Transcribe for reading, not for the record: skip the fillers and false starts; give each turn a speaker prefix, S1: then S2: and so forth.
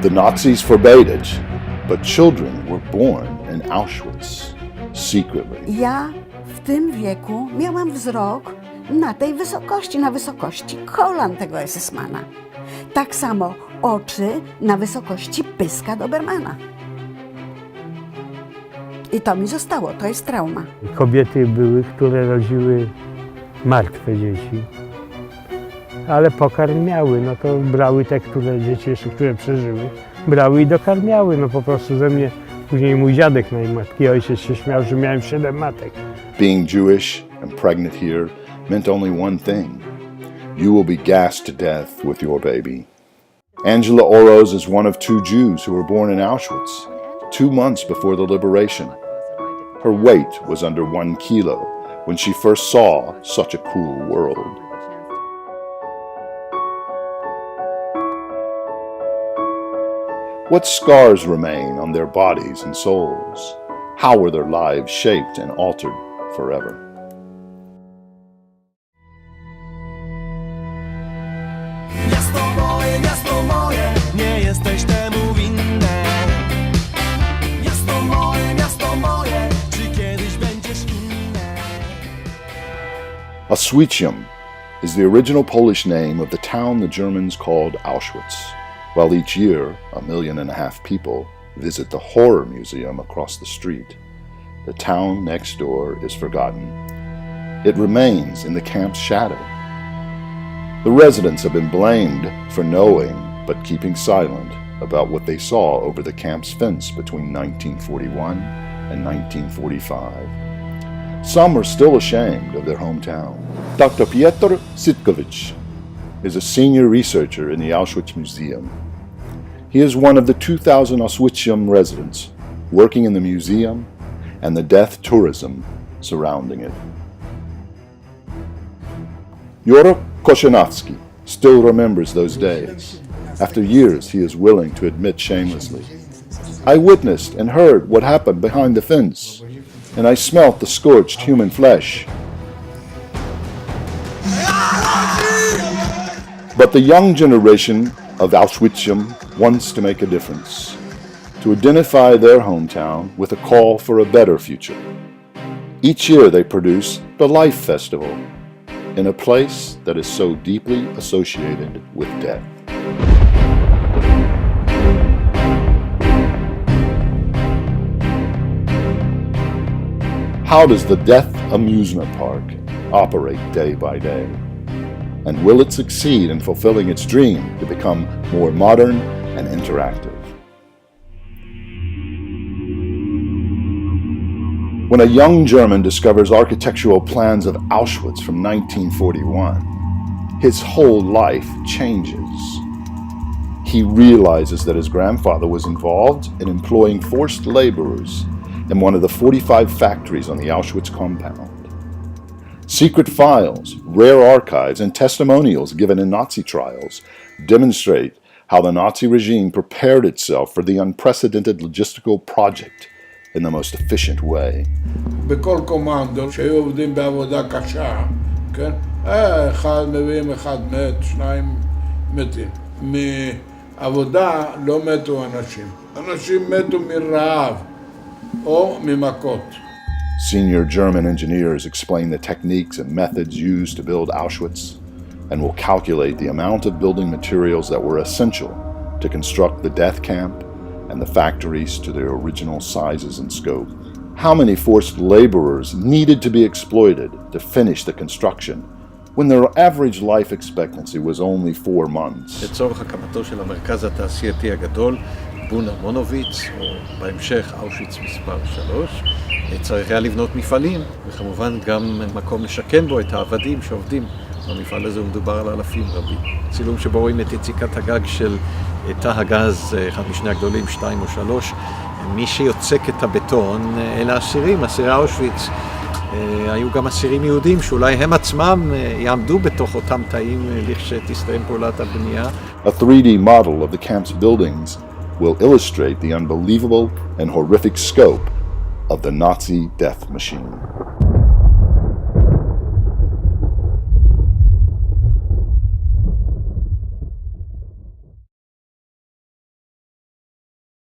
S1: The Nazis forbade it, but children were born in Auschwitz secretly.
S2: Ja w tym wieku miałam wzrok na tej wysokości, na wysokości kolan tego SS-mana. Tak samo oczy na wysokości pyska Dobermana. I to mi zostało, to jest trauma.
S3: Kobiety były, które rodziły martwe dzieci, ale pokarmiały, no to brały te, które dzieci jeszcze, które przeżyły, brały i dokarmiały, no po prostu ze mnie. Później mój dziadek na matki ojciec się śmiał, że miałem 7 matek.
S1: Being Jewish and pregnant here meant only one thing. You will be gassed to death with your baby. Angela Oroz is one of 2 Jews who were born in Auschwitz 2 months before the liberation. Her weight was under 1 kilo when she first saw such a cool world. What scars remain on their bodies and souls? How were their lives shaped and altered forever?
S4: Miasto moje, nie jesteś temu winne. Miasto moje, czy kiedyś będziesz inne?
S1: Auschwitz is the original Polish name of the town the Germans called Auschwitz. While each year, 1.5 million people visit the Horror Museum across the street, the town next door is forgotten. It remains in the camp's shadow. The residents have been blamed for knowing but keeping silent about what they saw over the camp's fence between 1941 and 1945. Some are still ashamed of their hometown. Dr. Piotr Sitkovich is a senior researcher in the Auschwitz Museum. He is one of the 2,000 Auschwitz residents working in the museum and the death tourism surrounding it. Jurek Koshanowski still remembers those days. After years, he is willing to admit shamelessly, "I witnessed and heard what happened behind the fence, and I smelt the scorched human flesh." But the young generation of Auschwitzium wants to make a difference, to identify their hometown with a call for a better future. Each year they produce the Life Festival in a place that is so deeply associated with death. How does the Death Amusement Park operate day by day? And will it succeed in fulfilling its dream to become more modern and interactive? When a young German discovers architectural plans of Auschwitz from 1941, his whole life changes. He realizes that his grandfather was involved in employing forced laborers in one of the 45 factories on the Auschwitz compound. Secret files, rare archives, and testimonials given in Nazi trials demonstrate how the Nazi regime prepared itself for the unprecedented logistical project in the most efficient way.
S5: בכל קומנדו שהיו עובדים בעבודה קשה, כן? אחד מביאים, אחד מת, 2 מתים. מעבודה לא מתו אנשים. אנשים מתו מרעב או ממכות.
S1: Senior German engineers explain the techniques and methods used to build Auschwitz and will calculate the amount of building materials that were essential to construct the death camp and the factories to their original sizes and scope. How many forced laborers needed to be exploited to finish the construction when their average life expectancy was only 4 months?
S6: לצורך הקמתו של המרכז התעשייתי הגדול, בונה מונוביץ, או בהמשך אושוויץ מספר 3, צריך היה לבנות מפעלים, וכמובן גם מקום לשכן בו את העבדים שעובדים. במפעל הזה מדובר על אלפים רבים. צילום שבו רואים את יציקת הגג של תא הגז, אחד משני הגדולים, 2 או 3. מי שיוצק את הבטון אלה אסירים, אסירי אושוויץ. היו גם אסירים יהודים שאולי הם עצמם יעמדו בתוך אותם תאים לכשתסתיים פעולת הבנייה.
S1: A 3D model of the camp's buildings will illustrate the unbelievable and horrific scope of the Nazi death machine.